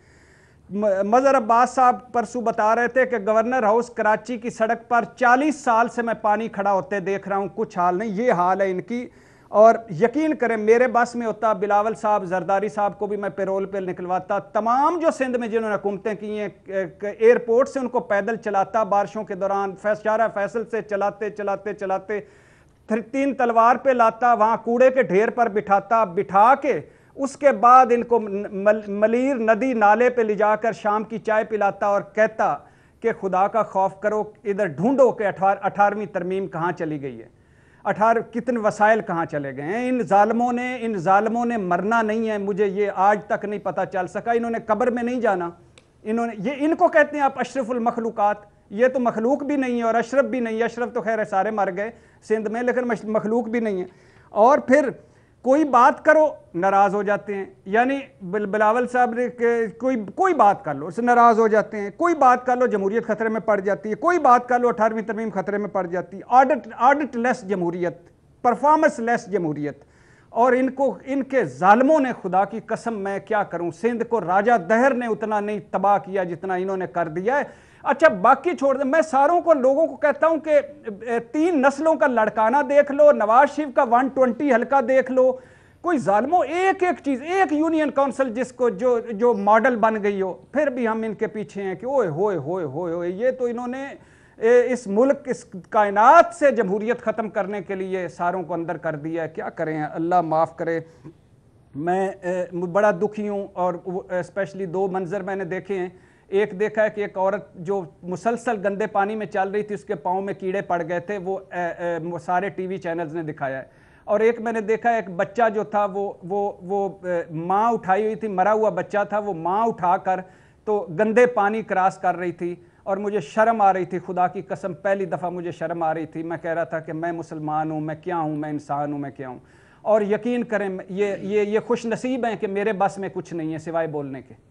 मज़हर अब्बास साहब परसों बता रहे थे कि गवर्नर हाउस कराची की सड़क पर 40 साल से मैं पानी खड़ा होते देख रहा हूँ, कुछ हाल नहीं, ये हाल है इनकी। और यकीन करें मेरे बस में होता, बिलावल साहब जरदारी साहब को भी मैं पेरोल पे निकलवाता, तमाम जो सिंध में जिन्होंने हुकूमतें की हैं, एयरपोर्ट से उनको पैदल चलाता, बारिशों के दौरान शारा फैसल से चलाते 3 तलवार पे लाता, वहाँ कूड़े के ढेर पर बिठा के उसके बाद इनको मलीर नदी नाले पे ले जाकर शाम की चाय पिलाता और कहता कि खुदा का खौफ करो, इधर ढूंढो कि 18वीं तरमीम कहाँ चली गई है। 18 कितने वसाइल कहाँ चले गए हैं। इन जालिमों ने मरना नहीं है, मुझे ये आज तक नहीं पता चल सका। इन्होंने कब्र में नहीं जाना, इनको कहते हैं आप अशरफुल मखलूकात। ये तो मखलूक भी नहीं है और अशरफ भी नहीं है। अशरफ तो खैर सारे मर गए सिंध में, लेकिन मखलूक भी नहीं है। और फिर कोई बात करो नाराज हो जाते हैं, यानी बिलावल साहब ने कोई बात कर लो उससे नाराज हो जाते हैं, कोई बात कर लो जमहूरियत खतरे में पड़ जाती है, कोई बात कर लो 18वीं तरमीम खतरे में पड़ जाती है। ऑडिट लेस जमहूरियत, परफॉर्मेंस लेस जमहूरियत। और इनके जालिमों ने, खुदा की कसम मैं क्या करूं, सिंध को राजा दहर ने उतना नहीं तबाह किया जितना इन्होंने कर दिया है। अच्छा बाकी छोड़ दे, मैं सारों को लोगों को कहता हूं कि 3 नस्लों का लड़काना देख लो, नवाज शरीफ का 120 हल्का देख लो, कोई जालिमों एक चीज, एक यूनियन काउंसिल जिसको जो मॉडल बन गई हो, फिर भी हम इनके पीछे हैं कि ओए होए होए होए होए, ये तो इन्होंने इस मुल्क, इस कायनात से जमहूरियत ख़त्म करने के लिए सारों को अंदर कर दिया है। क्या करें, अल्लाह माफ़ करे। मैं बड़ा दुखी हूँ। और स्पेशली 2 मंजर मैंने देखे हैं। एक देखा है कि एक औरत जो मुसलसल गंदे पानी में चल रही थी, उसके पाँव में कीड़े पड़ गए थे, वो सारे टीवी चैनल्स ने दिखाया है। और एक मैंने देखा एक बच्चा जो था वो माँ उठाई हुई थी, मरा हुआ बच्चा था, वो माँ उठाकर तो गंदे पानी क्रॉस कर रही थी और मुझे शर्म आ रही थी, खुदा की कसम पहली दफ़ा मुझे शर्म आ रही थी। मैं कह रहा था कि मैं मुसलमान हूँ, मैं क्या हूँ, मैं इंसान हूँ, मैं क्या हूँ। और यकीन करें ये खुश नसीब हैं कि मेरे बस में कुछ नहीं है सिवाय बोलने के।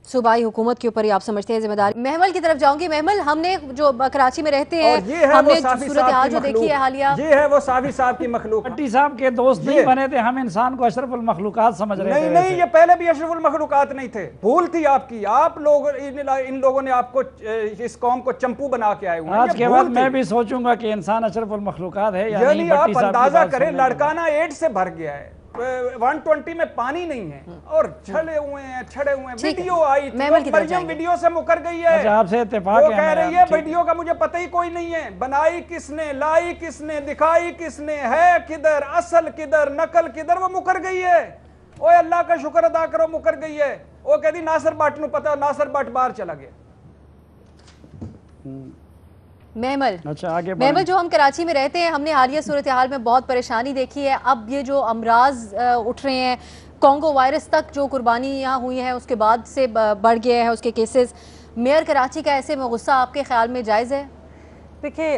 सूबाई हुकूमत के ऊपर ही आप समझते हैं जिम्मेदारी। महमल की तरफ जाऊंगी। महमल, हमने जो कराची में रहते हैं, हमने सूरत हाल जो देखी है हालिया, ये है वो साफी साहब की मखलूक। भट्टी साहब के दोस्त नहीं बने थे, हम इंसान को अशरफुल मखलूकात समझ रहे थे। नहीं, ये पहले भी अशरफुल मखलूकात नहीं थे, भूल थी आपकी। आप लोग, इन लोगों ने आपको, इस कौम को चंपू बना के आए हुए हैं। आज के बाद मैं भी सोचूंगा कि इंसान अशरफुल मखलूकात है या नहीं। आप अंदाजा करें, लड़काना एड्स से भर गया है, 120 में पानी नहीं है और छड़े हुए हैं। वीडियो आई थी, मरियम वीडियो से मुकर गई है। अच्छा, आपसे इत्तेफाक है, वो कह रही है वीडियो का मुझे पता ही कोई नहीं है, बनाई किसने, लाई किसने, दिखाई किसने, है किधर, असल किधर, नकल किधर, वो मुकर गई है। ओए अल्लाह का शुक्र अदा करो, मुकर गई है। वो कहती नासिर भट्ट नूं पता, नासिर भट्ट बाहर चला गया। महमल, अच्छा आगे महमल, जो हम कराची में रहते हैं, हमने हालिया सूरत हाल में बहुत परेशानी देखी है। अब ये जो अमराज उठ रहे हैं, कॉन्गो वायरस तक जो कुर्बानी यहाँ हुई है उसके बाद से बढ़ गया है उसके केसेस। मेयर कराची का ऐसे में गुस्सा आपके ख्याल में जायज़ है? देखिए,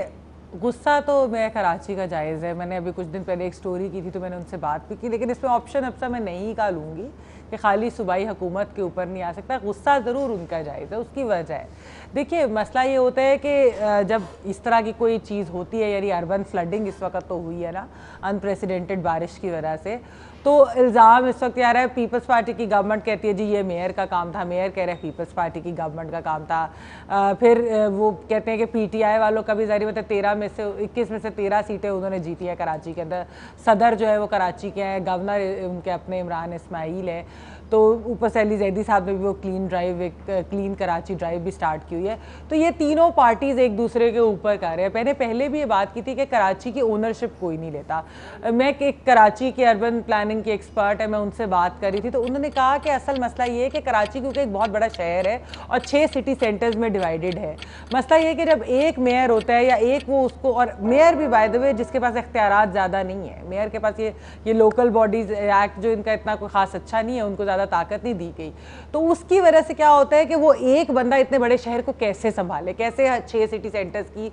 गुस्सा तो मेयर कराची का जायज़ है। मैंने अभी कुछ दिन पहले एक स्टोरी की थी तो मैंने उनसे बात भी की, लेकिन इसमें ऑप्शन अब मैं नहीं का लूँगी कि खाली सूबाई हुकूमत के ऊपर नहीं आ सकता। गुस्सा ज़रूर उनका जायज़ है, उसकी वजह है। देखिए, मसला ये होता है कि जब इस तरह की कोई चीज़ होती है, यानी अर्बन फ्लडिंग इस वक्त तो हुई है ना, अनप्रेसिडेंटेड बारिश की वजह से, तो इल्ज़ाम इस वक्त आ रहा है पीपल्स पार्टी की गवर्नमेंट कहती है जी ये मेयर का काम था, मेयर कह रहे हैं पीपल्स पार्टी की गवर्नमेंट का काम था। फिर वो कहते हैं कि पीटीआई वालों का भी जारी मतलब 21 में से 13 सीटें उन्होंने जीती है कराची के अंदर। सदर जो है वो कराची के हैं, गवर्नर उनके अपने इमरान इस्माइल है। तो ऊपर से अली जैदी साहब ने भी वो क्लीन कराची ड्राइव भी स्टार्ट की हुई है। तो ये तीनों पार्टीज़ एक दूसरे के ऊपर कर रहे हैं। मैंने पहले भी ये बात की थी कि कराची की ओनरशिप कोई नहीं लेता। मैं एक कराची के अर्बन प्लानिंग की एक्सपर्ट है, मैं उनसे बात करी थी तो उन्होंने कहा कि असल मसला ये है कि कराची क्योंकि एक बहुत बड़ा शहर है और 6 सिटी सेंटर्स में डिवाइडेड है। मसला ये है कि जब एक मेयर होता है या एक वो उसको, और मेयर भी बाय द वे जिसके पास इख्तियारात ज़्यादा नहीं है, मेयर के पास ये लोकल बॉडीज़ एक्ट जो इनका इतना कोई ख़ास अच्छा नहीं है, उनको ज़्यादा ताकत नहीं दी गई। तो उसकी वजह से क्या होता है कि वो एक बंदा इतने बड़े शहर को कैसे संभाले, कैसे 6 सिटी सेंटर्स की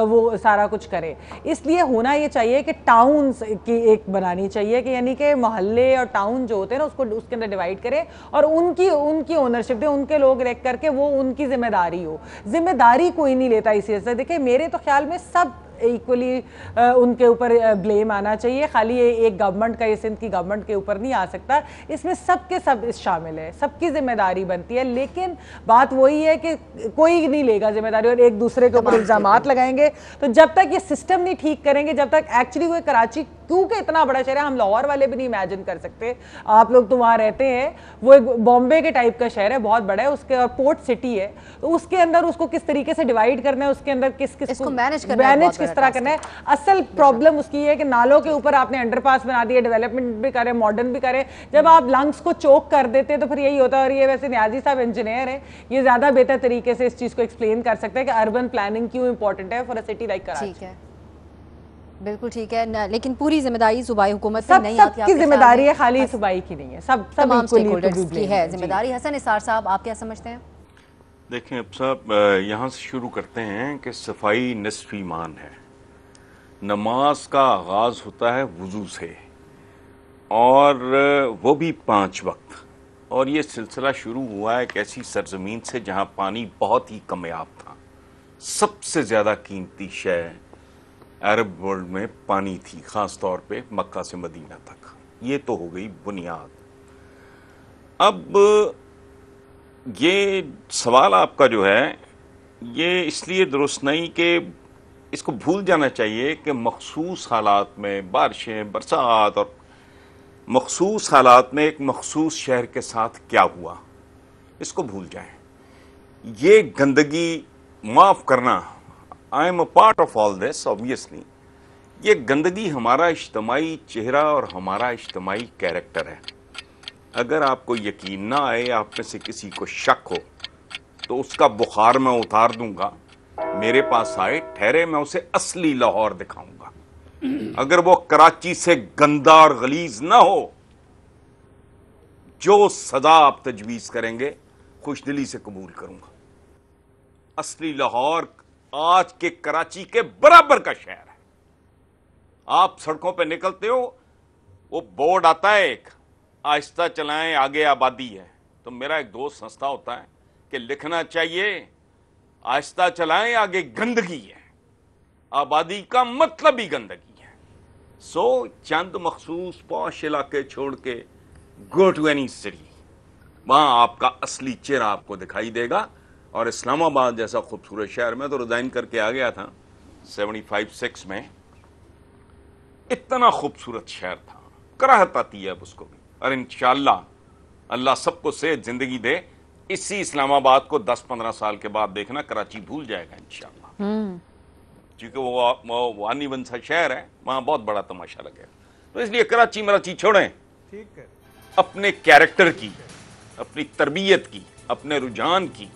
वो सारा कुछ करे। इसलिए होना ये चाहिए कि टाउन्स की एक बनानी चाहिए कि यानी कि मोहल्ले और टाउन जो होते हैं ना उसको उसके अंदर डिवाइड करें और उनकी ओनरशिप दे, उनके लोग रख करके वो उनकी जिम्मेदारी हो। जिम्मेदारी कोई नहीं लेता इसी वजह से। देखिए, मेरे तो ख्याल में सब इक्वली उनके ऊपर ब्लेम आना चाहिए। खाली एक गवर्नमेंट का, ये सिंध की गवर्नमेंट के ऊपर नहीं आ सकता। इसमें सबके सब शामिल है, सबकी जिम्मेदारी बनती है। लेकिन बात वही है कि कोई नहीं लेगा जिम्मेदारी और एक दूसरे के ऊपर इल्जामात लगाएंगे। तो जब तक ये सिस्टम नहीं ठीक करेंगे, जब तक एक्चुअली कोई कराची क्योंकि इतना बड़ा शहर है, हम लाहौर वाले भी नहीं इमेजिन कर सकते, आप लोग तो वहाँ रहते हैं, वो एक बॉम्बे के टाइप का शहर है, बहुत बड़ा है, उसके और पोर्ट सिटी है, तो उसके अंदर उसको किस तरीके से डिवाइड करना है, उसके अंदर किस को मैनेज किस तरह करना है। असल प्रॉब्लम उसकी है कि नालों के ऊपर आपने अंडरपास बना दिए, डेवलपमेंट भी करें, मॉडर्न भी करें। जब आप लंग्स को चोक कर देते हैं तो फिर यही होता है। और ये वैसे न्याजी साहब इंजीनियर है, ये ज्यादा बेहतर तरीके से इस चीज को एक्सप्लेन कर सकते हैं कि अर्बन प्लानिंग क्यों इंपॉर्टेंट है for a city like Karachi. बिल्कुल ठीक है लेकिन पूरी जिम्मेदारी सूबाई हुकूमत पे सब नहीं आती। सबकी जिम्मेदारी है, खाली सूबाई की नहीं है, सब तमाम equally स्टेकहोल्डर्स to be की blamed है जी। जिम्मेदारी। हसन निसार साहब, आप क्या समझते हैं? देखें अब साहब, यहाँ से शुरू करते हैं कि सफाई निस्फ ईमान है। नमाज का आगाज होता है वुजू से, और वो भी 5 वक्त, और ये सिलसिला शुरू हुआ है एक ऐसी सरजमीन से जहाँ पानी बहुत ही कमयाब था। सबसे ज़्यादा कीमती शय अरब वर्ल्ड में पानी थी, ख़ास तौर पे मक्का से मदीना तक। ये तो हो गई बुनियाद। अब ये सवाल आपका जो है ये इसलिए दुरुस्त नहीं कि इसको भूल जाना चाहिए कि मखसूस हालात में बारिशें, बरसात और मखसूस हालात में एक मखसूस शहर के साथ क्या हुआ, इसको भूल जाएं। ये गंदगी माफ़ करना, I am a part of all this obviously. ये गंदगी हमारा इज्तमाई चेहरा और हमारा इज्तमाई कैरेक्टर है। अगर आपको यकीन ना आए, आप में से किसी को शक हो, तो उसका बुखार मैं उतार दूंगा, मेरे पास आए, ठहरे, मैं उसे असली लाहौर दिखाऊंगा। अगर वो कराची से गंदा और गलीज ना हो, जो सजा आप तजवीज करेंगे खुशदिली से कबूल करूंगा। असली लाहौर आज के कराची के बराबर का शहर है। आप सड़कों पे निकलते हो, वो बोर्ड आता है एक, आहिस्ता चलाएं आगे आबादी है। तो मेरा एक दोस्त हंसता होता है कि लिखना चाहिए आहिस्ता चलाएं आगे गंदगी है। आबादी का मतलब ही गंदगी है। सो चंद मखसूस पॉश इलाके छोड़ के गो टू एनी सिटी, वहां आपका असली चेहरा आपको दिखाई देगा। और इस्लामाबाद जैसा खूबसूरत शहर में तो रिजाइन करके आ गया था 75-6 में। इतना खूबसूरत शहर था, कराहत आती है अब उसको भी। और इंशाअल्लाह अल्लाह सबको सेहत जिंदगी दे, इसी इस्लामाबाद को 10-15 साल के बाद देखना कराची भूल जाएगा इंशाअल्लाह। क्योंकि वो वानी बन सा शहर है, वहां बहुत बड़ा तमाशा लगेगा। तो इसलिए कराची मराची छोड़ें, ठीक है, अपने कैरेक्टर की, अपनी तरबियत की, अपने रुझान की,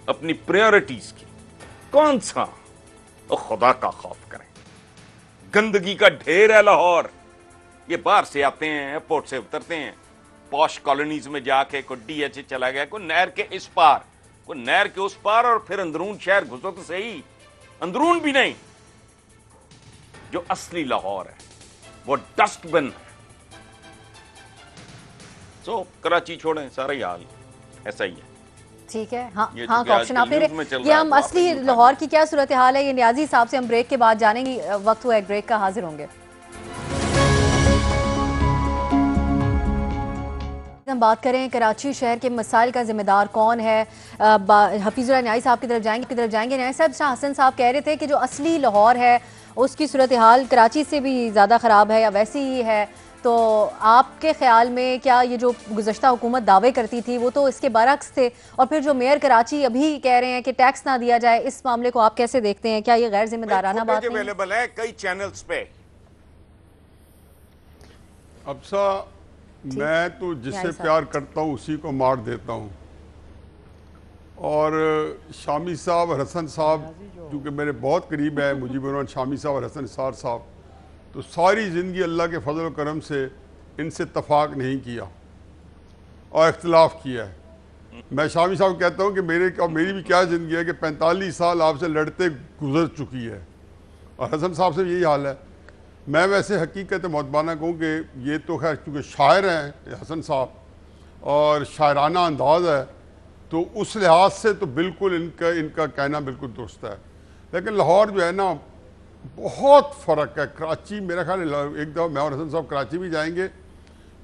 अपनी प्रायोरिटीज की कौन सा, और खुदा का खौफ करें। गंदगी का ढेर है लाहौर। ये बाहर से आते हैं, एयरपोर्ट से उतरते हैं, पॉश कॉलोनीज में जाके कोई DH चला गया, कोई नहर के इस पार, कोई नहर के उस पार, और फिर अंदरून शहर घुसो तो सही, अंदरून भी नहीं। जो असली लाहौर है वो डस्टबिन है। सो कराची छोड़ें, सारा ही हाल ऐसा ही है। ठीक है, हाँ ये हाँ, चूंकि ऑप्शन आप ले आजकल न्यूज़ में चल रहे। रहा ये है, हम तो आप असली नहीं उठा लाहौर की क्या सूरत हाल है, ये नियाजी साहब से हम ब्रेक के बाद जानेंगे। वक्त हुआ एक ब्रेक का, हाजिर होंगे। हम बात करें कराची शहर के मसाइल का जिम्मेदार कौन है, हफीजुल्लाह न्याई साहब की तरफ जाएंगे। न्याई साहब, शाह हसन साहब कह रहे थे कि जो असली लाहौर है उसकी सूरत हाल कराची से भी ज़्यादा ख़राब है या वैसी ही है। तो आपके ख्याल में क्या ये जो गुज़श्ता हुकूमत दावे करती थी वो तो इसके बरक्स थे, और फिर जो मेयर कराची अभी कह रहे हैं कि टैक्स ना दिया जाए, इस मामले को आप कैसे देखते हैं? क्या ये गैर जिम्मेदाराना बात नहीं है? अवेलेबल है कई चैनल्स पे। अब मैं तो जिससे प्यार करता हूँ उसी को मार देता हूँ। और शामी साहब और हसन साहब क्योंकि मेरे बहुत करीब है, मुजीबुर रहमान शामी साहब और हसन निसार साहब, तो सारी ज़िंदगी अल्लाह के फजल करम से इनसे इत्तफाक नहीं किया और इख्तलाफ किया है। मैं शामी साहब कहता हूँ कि मेरी भी क्या ज़िंदगी है कि 45 साल आपसे लड़ते गुजर चुकी है, और हसन साहब से यही हाल है। मैं वैसे हकीकत मोतबाना कहूँ कि ये तो खैर चूँकि शायर हैं हसन साहब और शायराना अंदाज़ है, तो उस लिहाज से तो बिल्कुल इनका कहना बिल्कुल दुरुस्त है। लेकिन लाहौर जो है ना, बहुत फ़र्क है। कराची मेरा ख्याल है एक दफ़ा मैं और हसन साहब कराची भी जाएंगे,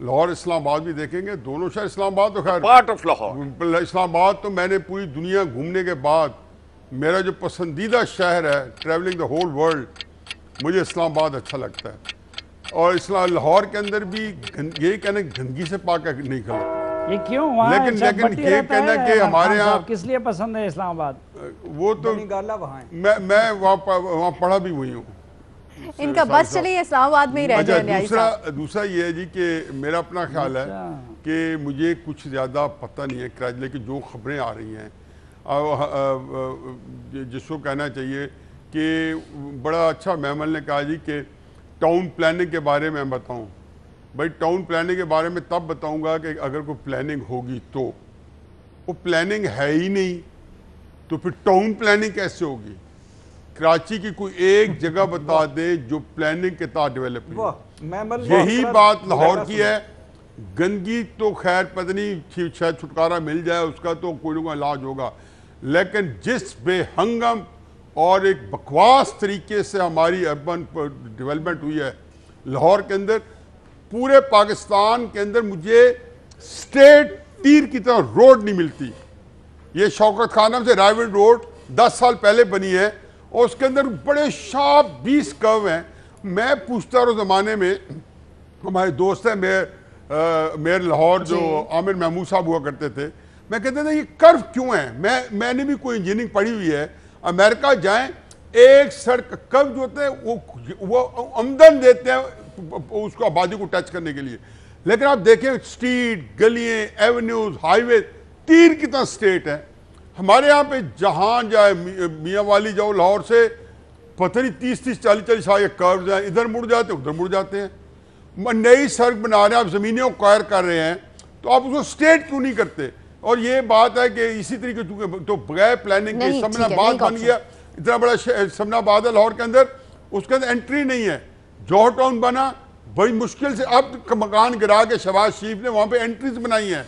लाहौर इस्लामाबाद भी देखेंगे, दोनों शहर। इस्लामाबाद तो खैर पार्ट ऑफ लाहौर, इस्लामाबाद तो मैंने पूरी दुनिया घूमने के बाद मेरा जो पसंदीदा शहर है, ट्रैवलिंग द होल वर्ल्ड, मुझे इस्लामाबाद अच्छा लगता है। और लाहौर के अंदर भी यही कहना गंदगी से पाक नहीं गलत। ये क्यों वहाँ लेकिन ये कहना कि हमारे यहाँ किस लिए पसंद है इस्लामाबाद? वो तो मैं वहाँ पढ़ा भी हुई हूँ। इनका बस चलिए इस्लामाबाद में ही रह जाए। दूसरा ये है जी कि मेरा अपना ख्याल है कि मुझे कुछ ज़्यादा पता नहीं है कराची, लेकिन जो खबरें आ रही हैं जिसको कहना चाहिए कि बड़ा अच्छा महमल ने कहा जी कि टाउन प्लानिंग के बारे में बताऊं, भाई टाउन प्लानिंग के बारे में तब बताऊंगा कि अगर कोई प्लानिंग होगी तो, वो प्लानिंग है ही नहीं तो फिर टाउन प्लानिंग कैसे होगी। कराची की कोई एक जगह बता दे जो प्लानिंग के तहत डेवलप हुई। यही बात लाहौर की है। गंदगी तो खैर पता नहीं शायद छुटकारा मिल जाए उसका, तो कोई ना कोई इलाज होगा, लेकिन जिस बेहंगम और एक बकवास तरीके से हमारी अर्बन डेवलपमेंट हुई है लाहौर के अंदर, पूरे पाकिस्तान के अंदर मुझे स्टेट तीर की तरह रोड नहीं मिलती। ये शौकत खानम से रायविंड रोड 10 साल पहले बनी है और उसके अंदर बड़े शार्प 20 कर्व हैं। मैं पूछता रहा ज़माने में, हमारे दोस्त हैं मेयर लाहौर जो आमिर महमूद साहब हुआ करते थे, मैं कहते थे ये कर्व क्यों है। मैंने भी कोई इंजीनियरिंग पढ़ी हुई है, अमेरिका जाएं एक सड़क कर्व जो होते हैं वो आमदन देते हैं उसको आबादी को टच करने के लिए, लेकिन आप देखें स्ट्रीट गलियां एवेन्यूज हाईवे तीर की तरह स्टेट है। हमारे यहाँ पे जहाँ जाए मियाँ वाली जाओ लाहौर से पता नहीं 30-30 40-40 साल कर्व हैं, इधर मुड़ जाते हैं उधर मुड़ जाते हैं। नई सड़क बना रहे हैं आप, ज़मीनें क्वायर कर रहे हैं, तो आप उसको स्टेट क्यों नहीं करते। और ये बात है कि इसी तरीके तो बगैर प्लानिंग के समनाबाद बन गया, इतना बड़ा समनाबाद है लाहौर के अंदर, उसके अंदर एंट्री नहीं है। जौहर टाउन बना बड़ी मुश्किल से, अब मकान गिरा के शहबाज शरीफ ने वहाँ पे एंट्रीज बनाई हैं।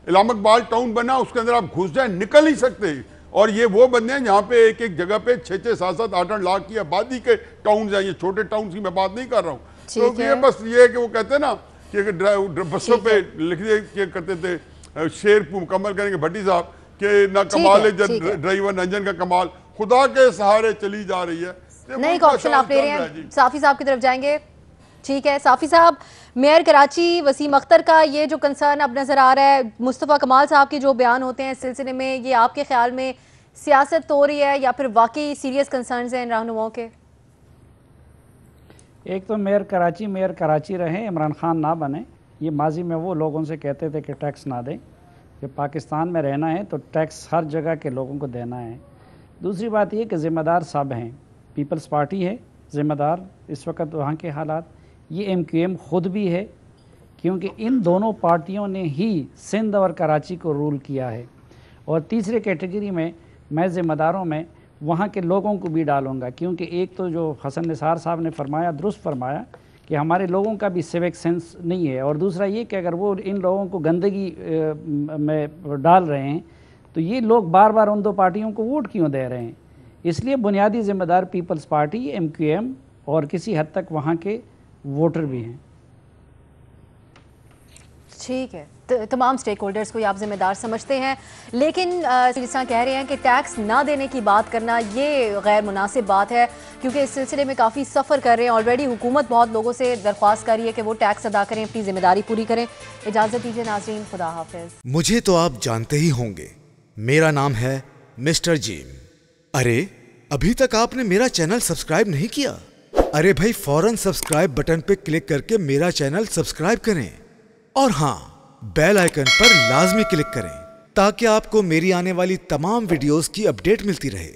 इलामा इकबाल टाउन बना, उसके अंदर आप घुस जाए निकल नहीं सकते। और ये वो बंदे हैं जहाँ पे एक एक जगह पे 6-6, 7-7, 8-8 लाख की आबादी के टाउन हैं। ये छोटे टाउन की मैं बात नहीं कर रहा हूँ। तो ये बस ये है कि वो कहते हैं ना कि बसों पे लिख दिए करते थे शेर मुकम्मल करेंगे भट्टी साहब के ना कमाल ड्राइवर इंजन का कमाल, खुदा के सहारे चली जा रही है। नहीं ऑप्शन आप ले रहे हैं, साफी साहब की तरफ जाएंगे। ठीक है साफी साहब, मेयर कराची वसीम अख्तर का ये जो कंसर्न अब नजर आ रहा है, मुस्तफ़ा कमाल साहब के जो बयान होते हैं इस सिलसिले में, ये आपके ख्याल में सियासत हो रही है या फिर वाकई सीरियस कंसर्न्स हैं इन रहनुमाओं के? एक तो मेयर कराची रहे, इमरान खान ना बने। ये माजी में वो लोगों से कहते थे कि टैक्स ना दें, कि पाकिस्तान में रहना है तो टैक्स हर जगह के लोगों को देना है। दूसरी बात ये कि ज़िम्मेदार सब हैं, पीपल्स पार्टी है ज़िम्मेदार इस वक्त वहाँ के हालात, ये MQM ख़ुद भी है, क्योंकि इन दोनों पार्टियों ने ही सिंध और कराची को रूल किया है। और तीसरे कैटेगरी में मैं ज़िम्मेदारों में वहाँ के लोगों को भी डालूँगा, क्योंकि एक तो जो हसन निसार साहब ने फरमाया, दुरुस्त फरमाया कि हमारे लोगों का भी सिविक सेंस नहीं है, और दूसरा ये कि अगर वो इन लोगों को गंदगी में डाल रहे हैं तो ये लोग बार बार उन दो पार्टियों को वोट क्यों दे रहे हैं। इसलिए बुनियादी ज़िम्मेदार पीपल्स पार्टी MQM और किसी हद तक वहाँ के वोटर भी हैं। ठीक है, तमाम स्टेक होल्डर्स को आप जिम्मेदार समझते हैं, लेकिन जिस तरह कह रहे हैं कि टैक्स ना देने की बात करना ये गैर मुनासिब बात है, क्योंकि इस सिलसिले में काफ़ी सफ़र कर रहे हैं। ऑलरेडी हुकूमत बहुत लोगों से दरख्वास्त कर रही है कि वो टैक्स अदा करें, अपनी जिम्मेदारी पूरी करें। इजाज़त दीजिए नाज़रीन, खुदा हाफिज़। मुझे तो आप जानते ही होंगे, मेरा नाम है मिस्टर जीम। अरे अभी तक आपने मेरा चैनल सब्सक्राइब नहीं किया? अरे भाई फौरन सब्सक्राइब बटन पे क्लिक करके मेरा चैनल सब्सक्राइब करें, और हाँ, बेल आइकन पर लाजमी क्लिक करें ताकि आपको मेरी आने वाली तमाम वीडियोस की अपडेट मिलती रहे।